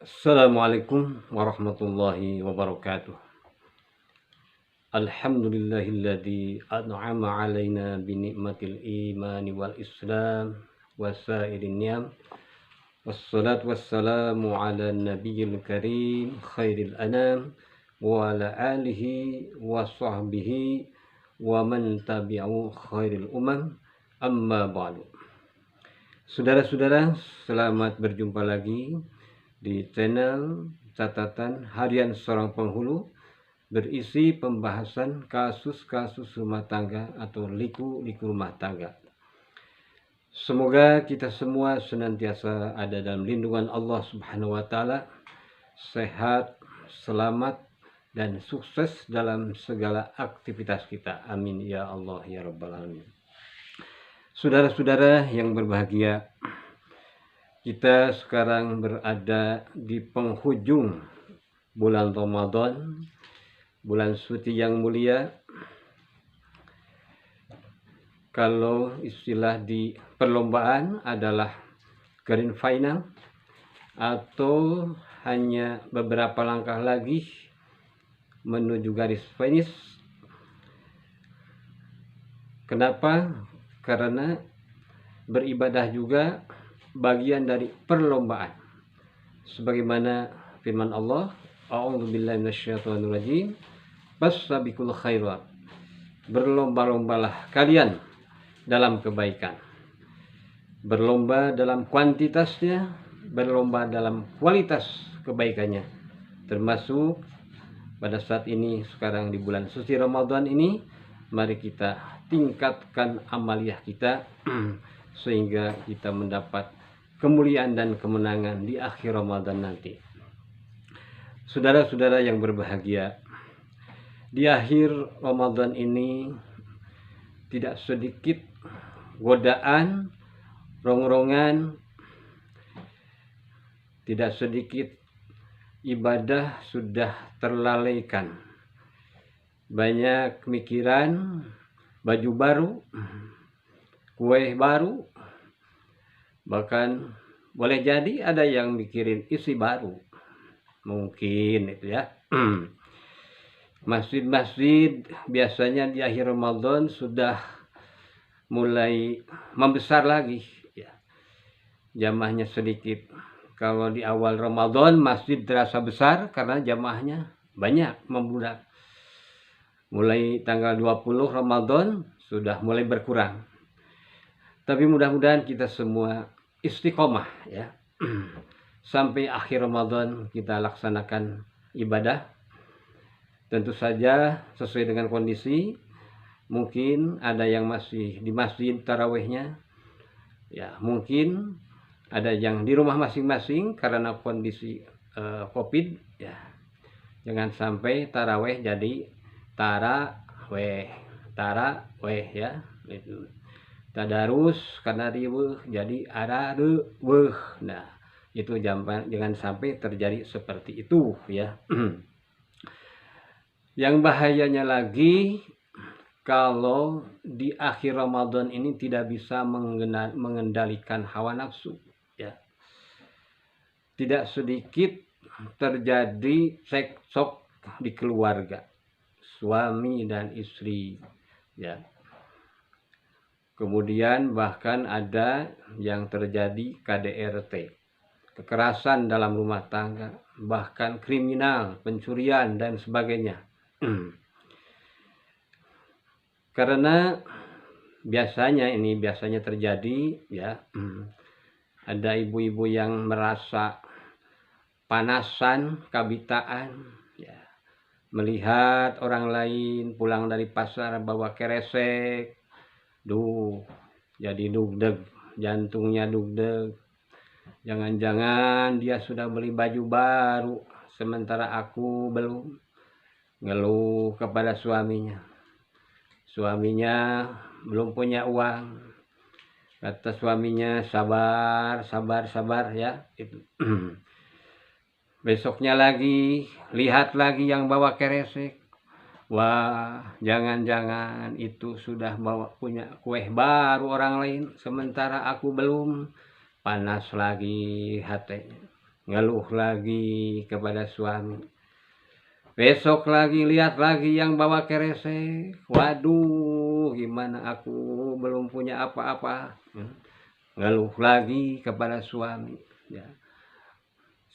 Assalamualaikum warahmatullahi wabarakatuh. Alhamdulillahilladzi an'ama 'alaina bi ni'matil imani wal islam wa sa'irin ni'am. Wassalatu wassalamu 'ala nabiyil karim khairil anam wa 'ala alihi wa sahbihi wa man tabi'u khairil umam. Amma ba'du. Saudara-saudara, selamat berjumpa lagi di channel catatan harian seorang penghulu berisi pembahasan kasus-kasus rumah tangga atau liku-liku rumah tangga. Semoga kita semua senantiasa ada dalam lindungan Allah Subhanahu wa taala, sehat, selamat dan sukses dalam segala aktivitas kita. Amin ya Allah ya rabbal alamin. Saudara-saudara yang berbahagia, kita sekarang berada di penghujung bulan Ramadan, bulan suci yang mulia. Kalau istilah di perlombaan adalah grand final atau hanya beberapa langkah lagi menuju garis finish. Kenapa? Karena beribadah juga bagian dari perlombaan. Sebagaimana firman Allah, A'udzubillahi minasyaitonirrajim, "Fastabiqul khairat." Berlomba-lombalah kalian dalam kebaikan. Berlomba dalam kuantitasnya, berlomba dalam kualitas kebaikannya. Termasuk pada saat ini, sekarang di bulan suci Ramadan ini, mari kita tingkatkan amaliyah kita sehingga kita mendapat kemuliaan dan kemenangan di akhir Ramadan nanti. Saudara-saudara yang berbahagia, di akhir Ramadan ini tidak sedikit godaan, rongrongan, tidak sedikit ibadah sudah terlalaikan. Banyak mikiran, baju baru, kue baru, bahkan boleh jadi ada yang mikirin isi baru, mungkin itu ya. Masjid-masjid biasanya di akhir Ramadan sudah mulai membesar lagi ya. Jamaahnya sedikit. Kalau di awal Ramadan masjid terasa besar karena jamaahnya banyak membludak. Mulai tanggal 20 Ramadan sudah mulai berkurang. Tapi mudah-mudahan kita semua istiqomah ya. Sampai akhir Ramadan kita laksanakan ibadah. Tentu saja sesuai dengan kondisi. Mungkin ada yang masih di masjid tarawihnya. Ya, mungkin ada yang di rumah masing-masing karena kondisi Covid ya. Jangan sampai tarawih jadi taraweh ya. Itu. Tadarus karena riweuh jadi arareuweuh. Nah, itu jangan sampai terjadi seperti itu ya. Yang bahayanya lagi, kalau di akhir Ramadan ini tidak bisa mengendalikan hawa nafsu ya. Tidak sedikit terjadi cekcok di keluarga, suami dan istri ya. Kemudian bahkan ada yang terjadi KDRT, kekerasan dalam rumah tangga, bahkan kriminal, pencurian dan sebagainya. Karena biasanya terjadi ya, ada ibu-ibu yang merasa panasan, kabitaan ya, melihat orang lain pulang dari pasar bawa keresek, jadi dugdeg, jantungnya dugdeg. Jangan-jangan dia sudah beli baju baru sementara aku belum. Ngeluh kepada suaminya belum punya uang. Kata suaminya, sabar ya. Itu. Besoknya lagi lihat lagi yang bawa keresek. Wah, jangan-jangan itu sudah punya kue baru orang lain sementara aku belum. Panas lagi hatinya. ngeluh lagi kepada suami. Besok lagi lihat lagi yang bawa keresek. Waduh, gimana aku belum punya apa-apa. Ngeluh lagi kepada suami. Ya.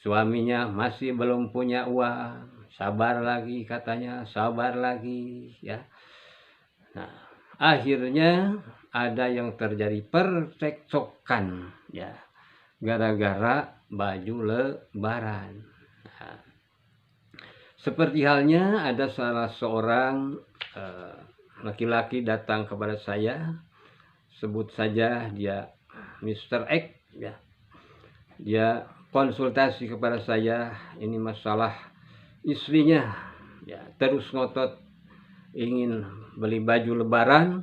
Suaminya masih belum punya uang. Sabar lagi katanya, sabar lagi. Ya. Nah, akhirnya ada yang terjadi percekcokan. Ya, gara-gara baju lebaran. Nah, seperti halnya ada salah seorang laki-laki datang kepada saya, sebut saja dia Mr. X, ya. Dia konsultasi kepada saya, ini masalah istrinya, ya, terus ngotot ingin beli baju lebaran,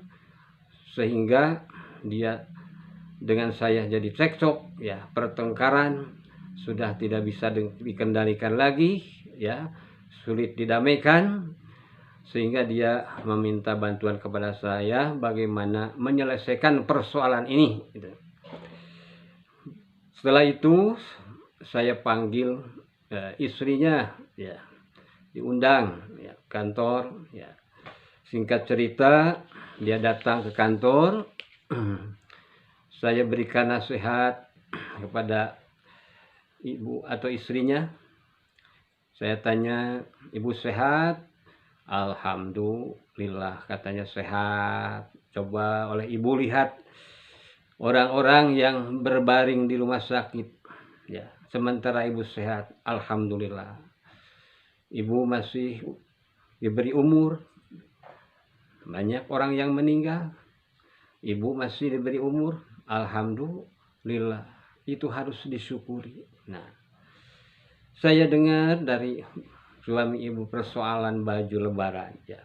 sehingga dia dengan saya jadi cekcok, ya, pertengkaran sudah tidak bisa dikendalikan lagi, ya, sulit didamaikan, sehingga dia meminta bantuan kepada saya bagaimana menyelesaikan persoalan ini, gitu. Setelah itu saya panggil istrinya, ya, diundang, ya, kantor, ya. Singkat cerita, dia datang ke kantor. Saya berikan nasihat kepada ibu atau istrinya. Saya tanya, ibu sehat? Alhamdulillah, katanya sehat. Coba oleh ibu lihat orang-orang yang berbaring di rumah sakit, ya, sementara ibu sehat. Alhamdulillah, ibu masih diberi umur. Banyak orang yang meninggal, ibu masih diberi umur. Alhamdulillah, itu harus disyukuri. Nah, saya dengar dari suami ibu persoalan baju lebaran, ya.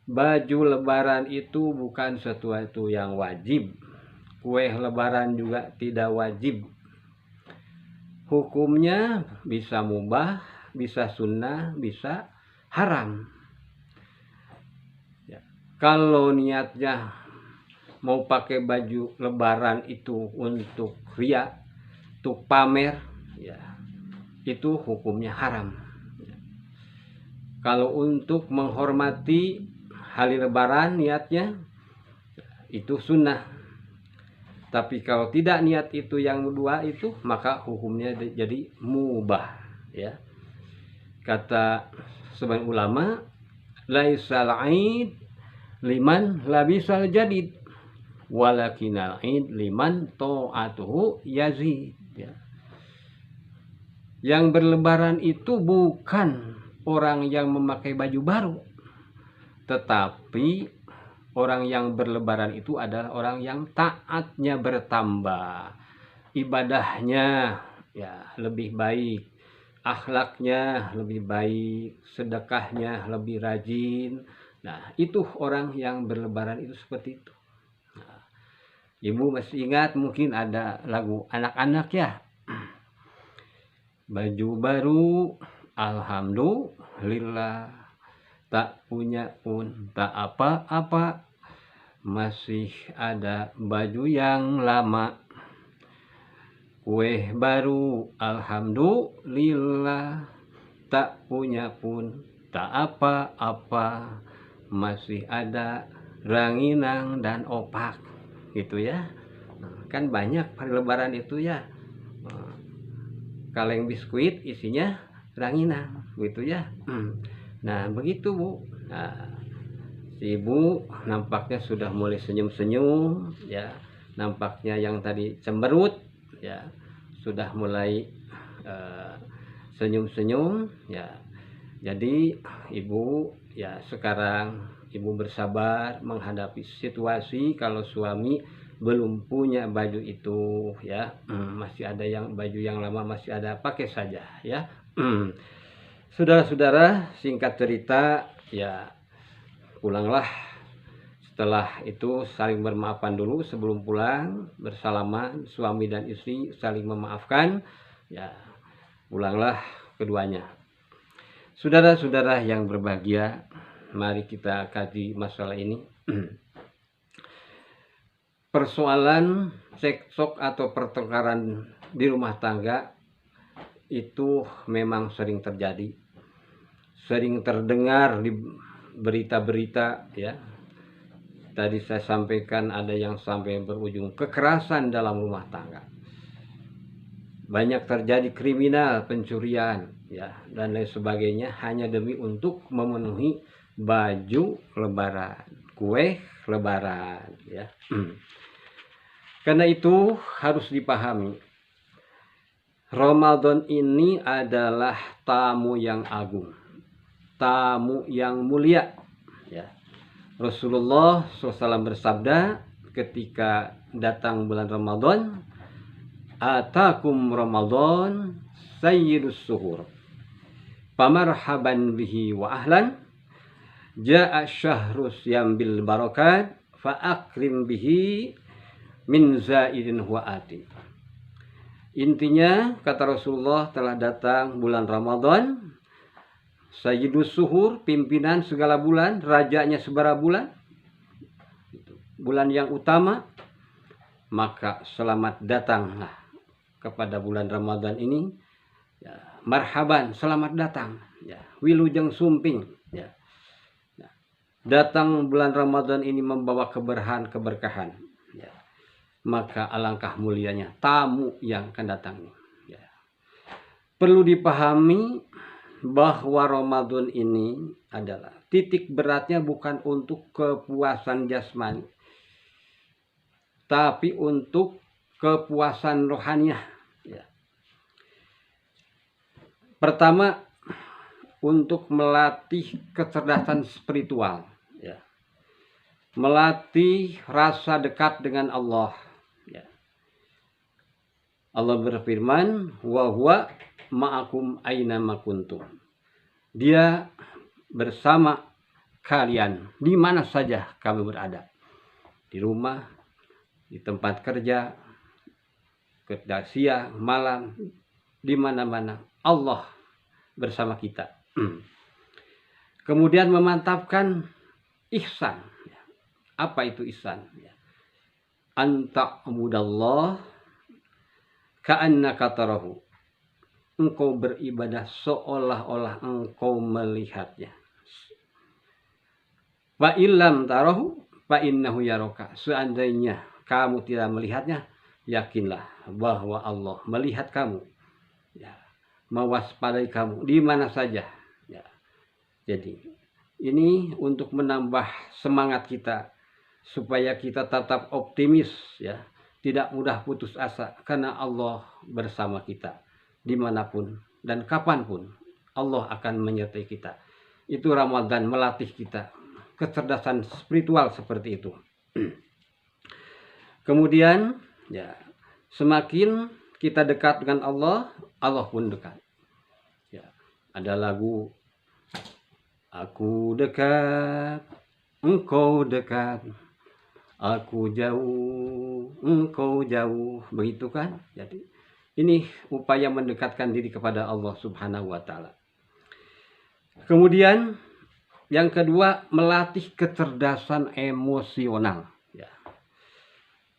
Baju lebaran itu bukan sesuatu yang wajib. Kue lebaran juga tidak wajib. Hukumnya bisa mubah, bisa sunnah, bisa haram. Ya. Kalau niatnya mau pakai baju lebaran itu untuk ria, untuk pamer, ya, itu hukumnya haram. Kalau untuk menghormati hari lebaran niatnya, itu sunnah. Tapi kalau tidak niat itu yang dua itu, maka hukumnya jadi mubah, ya. Kata sebagian ulama, laisal aid liman labisal jadid, walakinal aid liman ta'atuhu yazid, ya. Yang berlebaran itu bukan orang yang memakai baju baru, tetapi orang yang berlebaran itu adalah orang yang taatnya bertambah, ibadahnya, ya, lebih baik, akhlaknya lebih baik, sedekahnya lebih rajin. Nah, itu orang yang berlebaran itu seperti itu. Nah, ibu masih ingat mungkin ada lagu anak-anak, ya. Baju baru, alhamdulillah. Tak punya pun tak apa-apa, masih ada baju yang lama. Kue baru, alhamdulillah. Tak punya pun tak apa-apa, masih ada ranginang dan opak, gitu, ya. Kan banyak hari lebaran itu, ya. Kaleng biskuit isinya ranginang, gitu, ya. Nah, begitu, Bu. Nah, si ibu nampaknya sudah mulai senyum-senyum, ya. Nampaknya yang tadi cemberut, ya, sudah mulai senyum-senyum, ya. Jadi ibu, ya, sekarang ibu bersabar menghadapi situasi kalau suami belum punya baju itu, ya. Masih ada yang baju yang lama masih ada, pakai saja, ya. Saudara-saudara, singkat cerita, ya, pulanglah. Setelah itu saling bermaafan dulu sebelum pulang, bersalaman, suami dan istri saling memaafkan, ya, pulanglah keduanya. Saudara-saudara yang berbahagia, mari kita kaji masalah ini. Persoalan cekcok atau pertengkaran di rumah tangga itu memang sering terjadi, sering terdengar di berita-berita ya. Tadi saya sampaikan ada yang sampai berujung kekerasan dalam rumah tangga. Banyak terjadi kriminal, pencurian ya dan lain sebagainya hanya demi untuk memenuhi baju lebaran, kue lebaran ya. Karena itu harus dipahami, Ramadan ini adalah tamu yang agung, tamu yang mulia ya. Rasulullah SAW bersabda ketika datang bulan Ramadan, atakum Ramadan sayyidus suhur, pamarhaban bihi wa ahlan, ja'a syahrus yambil barakat, fa akrim bihi min zaidin wa ati. Intinya kata Rasulullah, telah datang bulan Ramadan, sayyidus suhur, pimpinan segala bulan, rajanya segala bulan, bulan yang utama, maka selamat datanglah kepada bulan Ramadan ini ya, marhaban, selamat datang ya, wilujeng sumping ya. Datang bulan Ramadan ini membawa keberkahan ya. Maka alangkah mulianya tamu yang akan datang ya. Perlu dipahami bahwa Ramadan ini adalah titik beratnya bukan untuk kepuasan jasmani, tapi untuk kepuasan rohaniah ya. Pertama, untuk melatih kecerdasan spiritual ya. Melatih rasa dekat dengan Allah ya. Allah berfirman, wa huwa ma'akum aina ma kuntum. Dia bersama kalian di mana saja kami berada. Di rumah, di tempat kerja, siang, malam, di mana-mana Allah bersama kita. Kemudian memantapkan ihsan. Apa itu ihsan? Anta'budallah ka'annaka tarahu. Engkau beribadah seolah-olah engkau melihatnya. Wa illam tarahu fa innahu yaraka. Seandainya kamu tidak melihatnya, yakinlah bahwa Allah melihat kamu ya, mewaspadai kamu di mana saja ya. Jadi ini untuk menambah semangat kita supaya kita tetap optimis ya, tidak mudah putus asa, karena Allah bersama kita dimanapun dan kapanpun. Allah akan menyertai kita. Itu Ramadan melatih kita kecerdasan spiritual seperti itu. Kemudian ya, semakin kita dekat dengan Allah, Allah pun dekat ya. Ada lagu, aku dekat, engkau dekat, aku jauh, engkau jauh, begitu kan? Jadi ini upaya mendekatkan diri kepada Allah Subhanahu wa Ta'ala. Kemudian yang kedua, melatih kecerdasan emosional ya.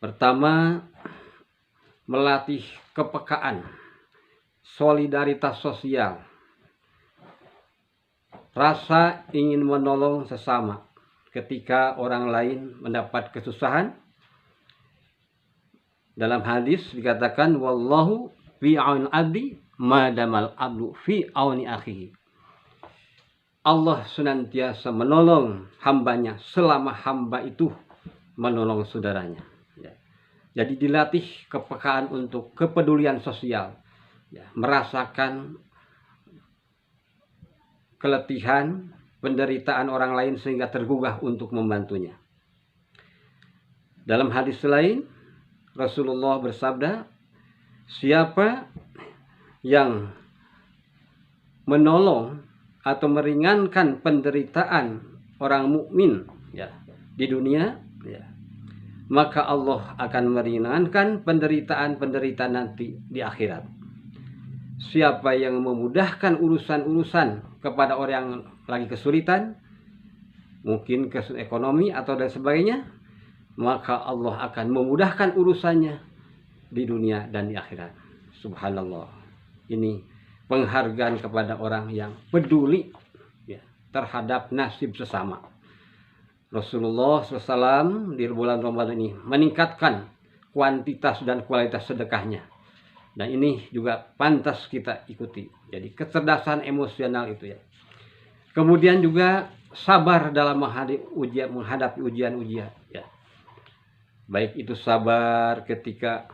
Pertama, melatih kepekaan, solidaritas sosial, rasa ingin menolong sesama ketika orang lain mendapat kesusahan. Dalam hadis dikatakan, wallahu fi auni abdi madamal abdu fi auni akhihi. Allah senantiasa menolong hambanya selama hamba itu menolong saudaranya. Jadi dilatih kepekaan untuk kepedulian sosial ya, merasakan keletihan, penderitaan orang lain sehingga tergugah untuk membantunya. Dalam hadis lain Rasulullah bersabda, siapa yang menolong atau meringankan penderitaan orang mukmin ya di dunia ya, maka Allah akan meringankan penderitaan nanti di akhirat. Siapa yang memudahkan urusan-urusan kepada orang yang lagi kesulitan, mungkin kesulitan ekonomi atau dan sebagainya, maka Allah akan memudahkan urusannya di dunia dan di akhirat. Subhanallah. Ini penghargaan kepada orang yang peduli ya, terhadap nasib sesama. Rasulullah SAW di bulan Ramadan ini meningkatkan kuantitas dan kualitas sedekahnya. Dan ini juga pantas kita ikuti. Jadi kecerdasan emosional itu ya. Kemudian juga sabar dalam menghadapi ujian-ujian ya. Baik itu sabar ketika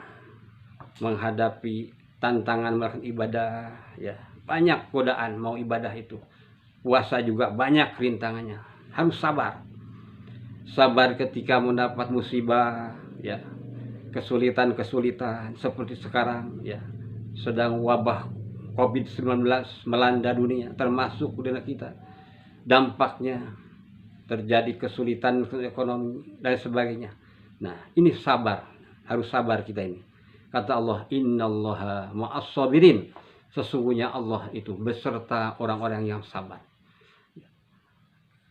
menghadapi tantangan melakukan ibadah ya. Banyak godaan mau ibadah itu. Puasa juga banyak rintangannya. Harus sabar. Sabar ketika mendapat musibah ya. Kesulitan-kesulitan seperti sekarang ya. Sedang wabah COVID-19 melanda dunia termasuk dunia kita. Dampaknya terjadi kesulitan ekonomi dan sebagainya. Nah, ini sabar, harus sabar kita ini. Kata Allah, innallaha ma'as sabirin. Sesungguhnya Allah itu beserta orang-orang yang sabar.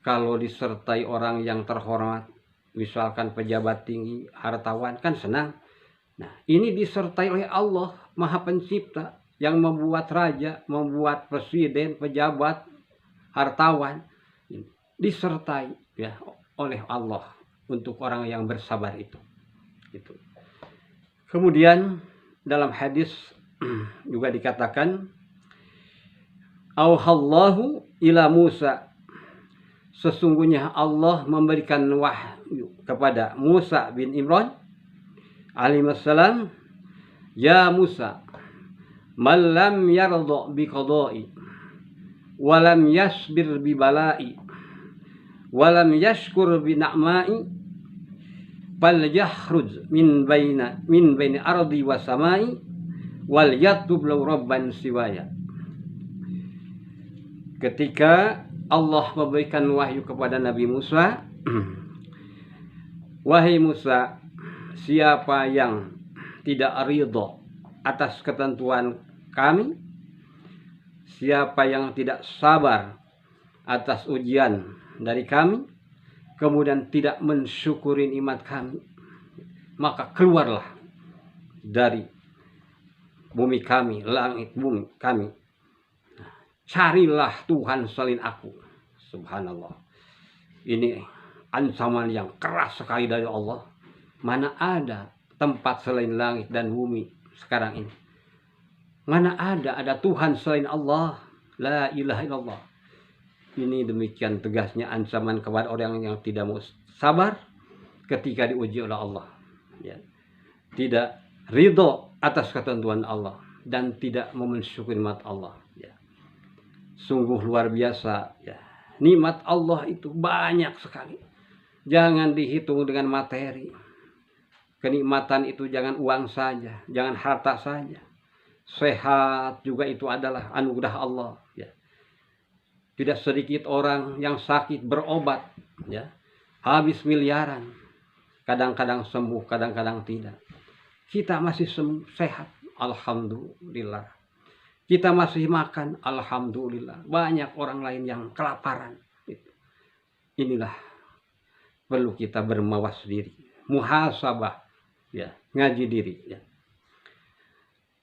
Kalau disertai orang yang terhormat, misalkan pejabat tinggi, hartawan, kan senang. Nah, ini disertai oleh Allah, Maha Pencipta, yang membuat raja, membuat presiden, pejabat, hartawan, disertai ya oleh Allah untuk orang yang bersabar itu. Kemudian dalam hadis juga dikatakan, auhallahu ila Musa, sesungguhnya Allah memberikan wahyu kepada Musa bin Imran alaihissalam, ya Musa, man lam yarda bi qada'i walam yasbir bi bala'i walam yashkur bi na'ma'i fal yahruj min baini ardi wa samai wal yatub law rabban siwaya. Ketika Allah memberikan wahyu kepada Nabi Musa, wahai Musa, siapa yang tidak ridha atas ketentuan kami, siapa yang tidak sabar atas ujian dari kami, kemudian tidak mensyukuri nikmat kami, maka keluarlah dari bumi kami, langit bumi kami. Carilah Tuhan selain aku. Subhanallah. Ini ancaman yang keras sekali dari Allah. Mana ada tempat selain langit dan bumi sekarang ini? Mana ada Tuhan selain Allah? La ilaha illallah. Ini demikian tegasnya ancaman kepada orang yang tidak mau sabar ketika diuji oleh Allah. Ya. Tidak ridho atas ketentuan Allah dan tidak mensyukuri nikmat Allah. Ya. Sungguh luar biasa. Ya. Nikmat Allah itu banyak sekali. Jangan dihitung dengan materi. Kenikmatan itu jangan uang saja, jangan harta saja. Sehat juga itu adalah anugerah Allah. Ya. Tidak sedikit orang yang sakit berobat, ya, habis miliaran. Kadang-kadang sembuh, kadang-kadang tidak. Kita masih sehat, alhamdulillah. Kita masih makan, alhamdulillah. Banyak orang lain yang kelaparan. Inilah perlu kita bermawas diri, muhasabah, ya, ngaji diri. Ya.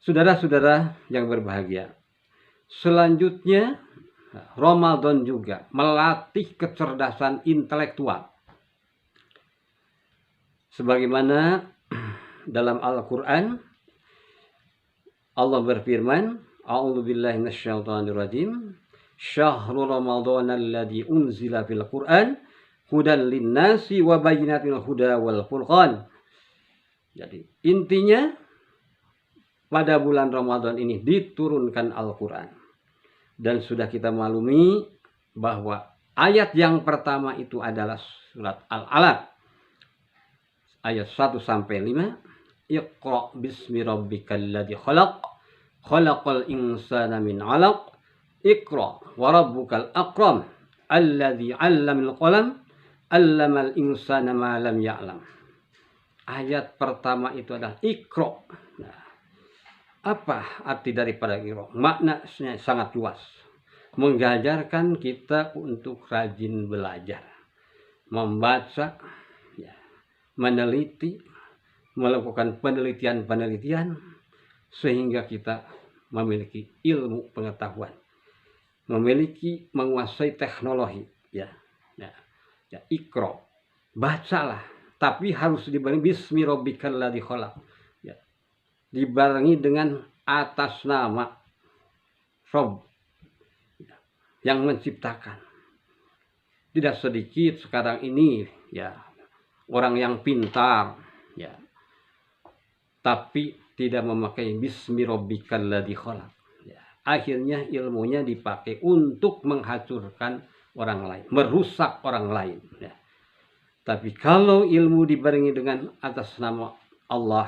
Saudara-saudara yang berbahagia, selanjutnya Ramadan juga melatih kecerdasan intelektual. Sebagaimana dalam Al-Quran Allah berfirman, a'udzubillahi minasyaitonirrajim, syahrul ramadhan alladzi unzila fil Qur'an hudan linnasi wa bayyinatil huda wal furqan. Jadi intinya pada bulan Ramadan ini diturunkan Al-Quran. Dan sudah kita maklumi bahwa ayat yang pertama itu adalah surat Al-Alaq. Ayat 1 sampai 5. Iqra bismi rabbikal ladzi khalaq. Khalaqal insana min 'alaq. Iqra wa rabbukal akram. Alladzi 'allamal qalam. 'Allamal insana ma lam ya'lam. Ayat pertama itu adalah Iqra. Nah, apa arti daripada Iqra? Maknanya sangat luas. Mengajarkan kita untuk rajin belajar, membaca, ya, meneliti, melakukan penelitian-penelitian sehingga kita memiliki ilmu pengetahuan, memiliki menguasai teknologi, ya. Ya, Iqra, bacalah, tapi harus dibarengi bismi rabbikal ladzi khalaq, ya. Dibarengi dengan atas nama Rabb yang menciptakan. Tidak sedikit sekarang ini, ya, orang yang pintar, ya, tapi tidak memakai bismi rabbikal ladzi khalaq, ya. Akhirnya ilmunya dipakai untuk menghancurkan orang lain, merusak orang lain, ya. Tapi kalau ilmu dibarengi dengan atas nama Allah,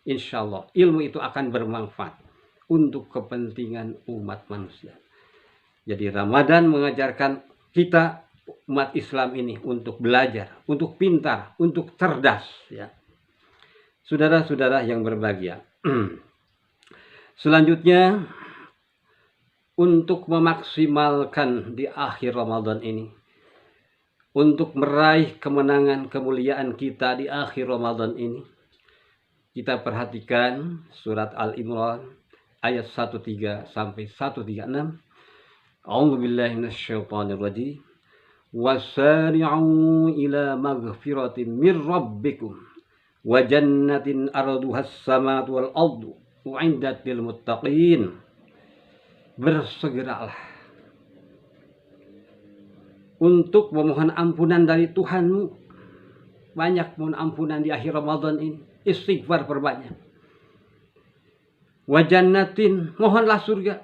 insya Allah ilmu itu akan bermanfaat untuk kepentingan umat manusia. Jadi Ramadan mengajarkan kita umat Islam ini untuk belajar, untuk pintar, untuk cerdas, ya. Saudara-saudara yang berbahagia. Selanjutnya, untuk memaksimalkan di akhir Ramadan ini, untuk meraih kemenangan kemuliaan kita di akhir Ramadan ini, kita perhatikan surat Al-Imran ayat 13 sampai 136. A'udzubillahi minasyaitonirrajim. Wasari'u ila maghfiratin mir rabbikum wa jannatin arduhas samawati wal ardu u'iddat lil muttaqin. Bersegeralah untuk memohon ampunan dari Tuhanmu. Banyak mohon ampunan di akhir Ramadan ini, istighfar perbanyak. Wa jannatin, mohonlah surga.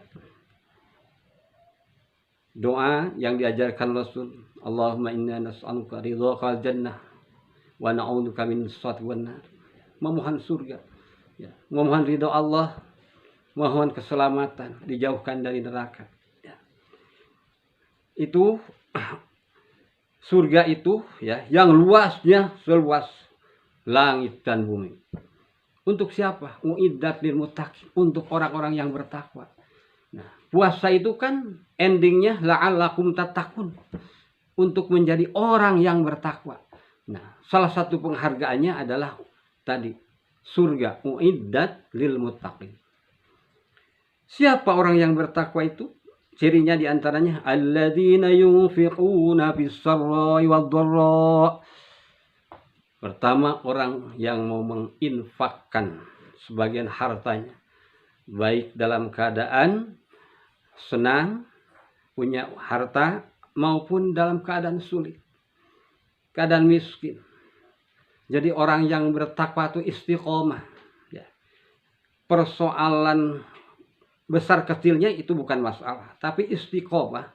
Doa yang diajarkan Rasul, Allahumma inna nas'aluka ridhaqal jannah wa na'udzubika min sakhatika wan nar. Memohon surga, ya. Memohon ridho Allah, mohon keselamatan, dijauhkan dari neraka, ya. Itu surga itu, ya, yang luasnya seluas langit dan bumi. Untuk siapa? Uiddat lil muttaqin, untuk orang-orang yang bertakwa. Nah, puasa itu kan endingnya la'allakum tattaqun, untuk menjadi orang yang bertakwa. Nah, salah satu penghargaannya adalah tadi surga, uiddat lil muttaqin. Siapa orang yang bertakwa itu? Cirinya diantaranya alladzina yunfiquna fis sarra'i wad dharra. Pertama, orang yang mau menginfakkan sebagian hartanya, baik dalam keadaan senang, punya harta, maupun dalam keadaan sulit, keadaan miskin. Jadi orang yang bertakwa itu istiqomah, ya. Persoalan besar kecilnya itu bukan masalah, tapi istiqomah,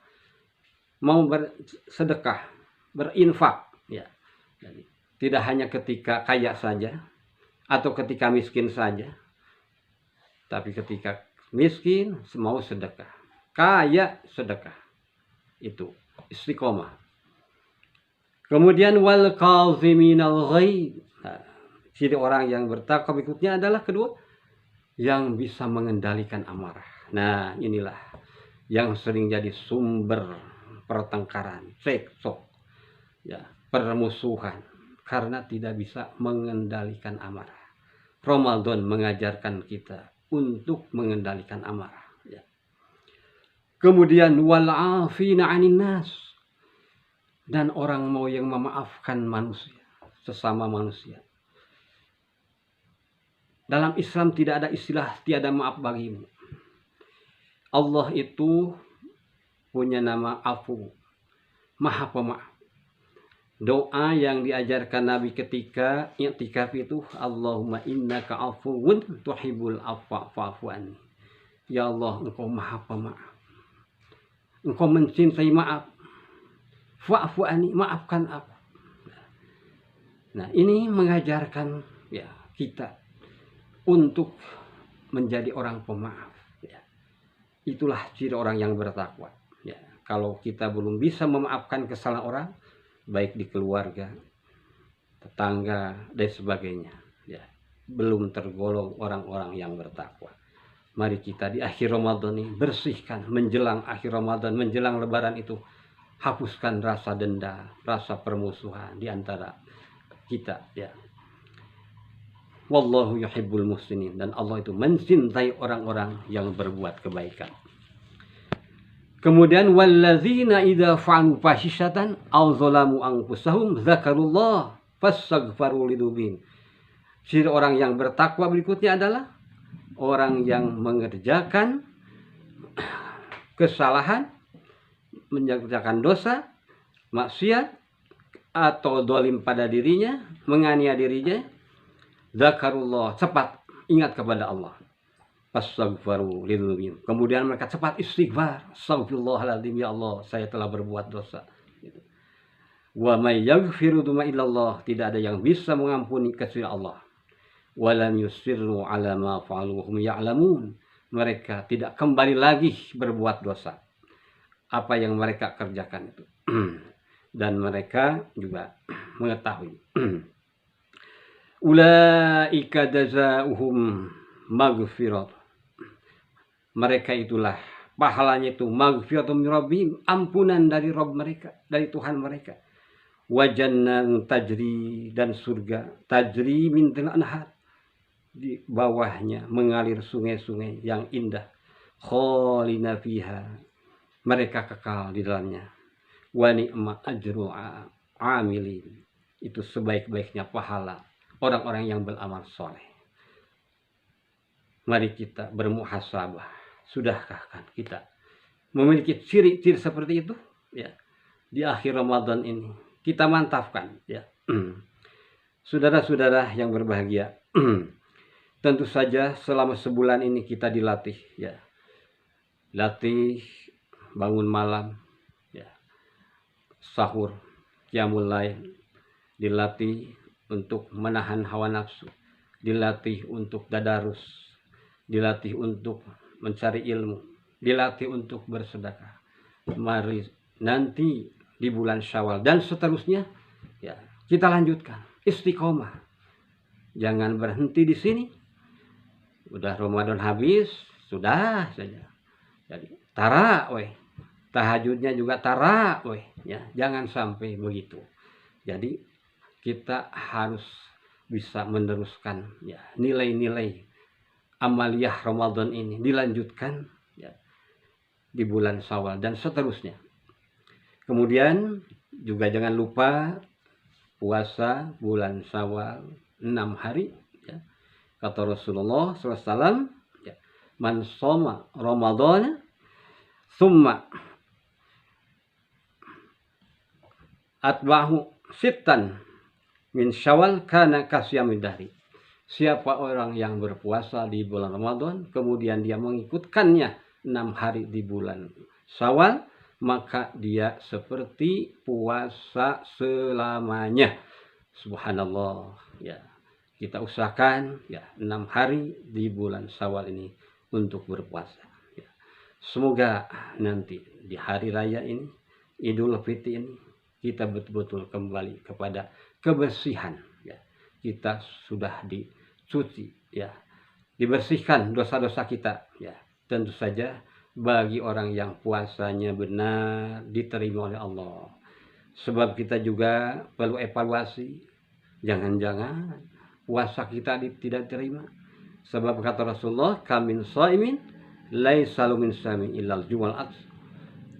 mau bersedekah, berinfak, ya. Jadi, tidak hanya ketika kaya saja atau ketika miskin saja, tapi ketika miskin mau sedekah, kaya sedekah, itu istiqomah. Kemudian wal kaziminal ghaidh. Ciri orang yang bertakwa berikutnya adalah kedua, yang bisa mengendalikan amarah. Nah, inilah yang sering jadi sumber pertengkaran, cekcok, ya, permusuhan, karena tidak bisa mengendalikan amarah. Ramadan mengajarkan kita untuk mengendalikan amarah, ya. Kemudian wal afina 'anin nas, dan orang mau yang memaafkan manusia, sesama manusia. Dalam Islam tidak ada istilah tiada maaf bagimu. Allah itu punya nama Afu, Maha Pemaaf. Doa yang diajarkan Nabi ketika i'tikaf itu, Allahumma innaka afuwun tuhibbul afwa fa'fu anni. Ya Allah, Engkau Maha Pemaaf, Engkau mencintai maaf. Fa'fu anni, maafkan aku. Nah, ini mengajarkan, ya, kita untuk menjadi orang pemaaf, ya. Itulah ciri orang yang bertakwa, ya. Kalau kita belum bisa memaafkan kesalahan orang, baik di keluarga, tetangga, dan sebagainya, ya, belum tergolong orang-orang yang bertakwa. Mari kita di akhir Ramadan ini bersihkan, menjelang akhir Ramadan, menjelang Lebaran itu, hapuskan rasa dendam, rasa permusuhan di antara kita, ya. Wallahu yuhibbul muhsinin, dan Allah itu mencintai orang-orang yang berbuat kebaikan. Kemudian walladzina idza fa'alu fahisatan aw zalamu anfusahum dzakarullah fastaghfaru lidzunubihim. Ciri orang yang bertakwa berikutnya adalah orang yang mengerjakan kesalahan, mengerjakan dosa, maksiat, atau dolim pada dirinya, menganiaya dirinya, zakarullah, cepat ingat kepada Allah. Fastaghfaru lidzunubihim. Kemudian mereka cepat istighfar. Astagfirullahaladzim, ya Allah, saya telah berbuat dosa. Wa may yaghfiru dzunuma illallah, tidak ada yang bisa mengampuni kecuali Allah. Walam yusirru ala ma fa'alu hum ya'lamun. Mereka tidak kembali lagi berbuat dosa apa yang mereka kerjakan itu. Dan mereka juga mengetahui. Ulaika jazaohum maghfirat. Mereka itulah pahalanya itu maghfiratun min rabbihim, ampunan dari Rabb mereka, dari Tuhan mereka. Wa jannatun tajri, dan surga tajri min anhar, di bawahnya mengalir sungai-sungai yang indah. Khalina fiha, mereka kekal di dalamnya. Wa ni'ma ajrul amilin, itu sebaik-baiknya pahala orang-orang yang beramal soleh. Mari kita bermuhasabah. Sudahkah kan kita memiliki ciri-ciri seperti itu? Ya, di akhir Ramadan ini kita mantapkan. Ya, saudara-saudara yang berbahagia, tentu saja selama sebulan ini kita dilatih. Ya, latih bangun malam, ya, sahur, qiyamul lail, dilatih untuk menahan hawa nafsu, dilatih untuk tadarus, dilatih untuk mencari ilmu, dilatih untuk bersedekah. Mari nanti di bulan Syawal dan seterusnya, ya, kita lanjutkan istiqomah. Jangan berhenti di sini. Udah Ramadan habis, sudah saja. Jadi tarawih, tahajudnya juga tarawih, ya, jangan sampai begitu. Jadi kita harus bisa meneruskan, ya, nilai-nilai amaliyah Ramadan ini dilanjutkan, ya, di bulan Syawal dan seterusnya. Kemudian juga jangan lupa puasa bulan Syawal 6 hari, ya. Kata Rasulullah SAW, ya, man shoma Ramadan summa atba'hu sittan min Syawal kana kasyamid dahri. Siapa orang yang berpuasa di bulan Ramadan, kemudian dia mengikutkannya 6 hari di bulan Syawal, maka dia seperti puasa selamanya. Subhanallah, ya. Kita usahakan, ya, 6 hari di bulan Syawal ini untuk berpuasa. Ya. Semoga nanti di hari raya ini, Idul Fitri ini, kita betul-betul kembali kepada kebersihan. Ya. Kita sudah dicuci, ya, dibersihkan dosa-dosa kita, ya. Tentu saja bagi orang yang puasanya benar diterima oleh Allah. Sebab kita juga perlu evaluasi, jangan-jangan puasa kita tidak diterima. Sebab kata Rasulullah, kamin shaimin laisa min shamin illal jumu'ah.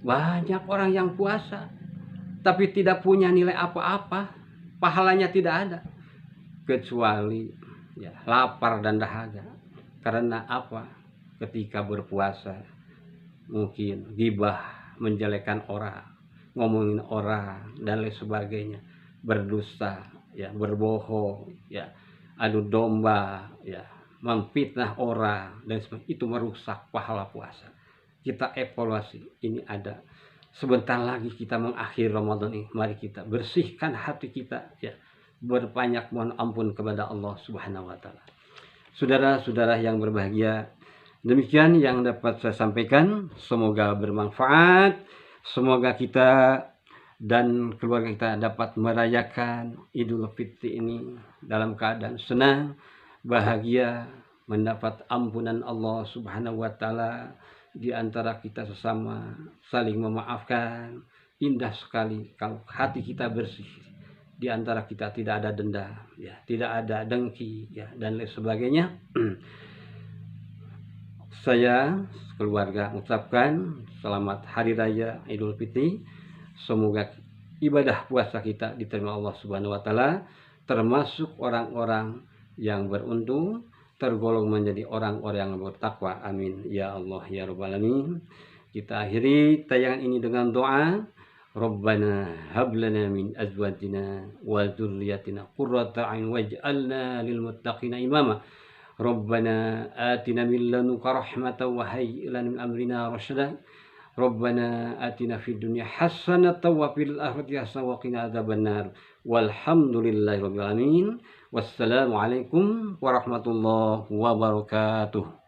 Banyak orang yang puasa tapi tidak punya nilai apa-apa, pahalanya tidak ada, kecuali, ya, lapar dan dahaga. Karena apa? Ketika berpuasa mungkin gibah, menjelekkan orang, ngomongin orang dan lain sebagainya, berdusta, ya, berbohong, ya, adu domba, ya, memfitnah orang dan sebagainya, itu merusak pahala puasa. Kita evaluasi, ini ada sebentar lagi kita mengakhiri Ramadan ini, mari kita bersihkan hati kita, ya, berbanyak mohon ampun kepada Allah Subhanahu wa taala. Saudara-saudara yang berbahagia, demikian yang dapat saya sampaikan, semoga bermanfaat. Semoga kita dan keluarga kita dapat merayakan Idul Fitri ini dalam keadaan senang, bahagia, mendapat ampunan Allah Subhanahu wa taala, di antara kita sesama saling memaafkan. Indah sekali kalau hati kita bersih, di antara kita tidak ada dendam, ya, tidak ada dengki, ya, dan lain sebagainya. Saya keluarga mengucapkan selamat Hari Raya Idul Fitri. Semoga ibadah puasa kita diterima Allah Subhanahu wa taala, termasuk orang-orang yang beruntung, tergolong menjadi orang-orang yang bertakwa. Amin ya Allah ya rabbal alamin. Kita akhiri tayangan ini dengan doa. Rabbana hab lana min azwajina wa dzurriyyatina qurrata a'yun waj'alna lil muttaqina imama. Rabbana atina min ladunka rahmatan wa hayyi' lana min amrina rasyada. Rabbana atina fid dunya hasanatan wa fil akhirati hasanatan wa qina adzabannar. Walhamdulillahirabbil alamin. Wassalamualaikum warahmatullahi wabarakatuh.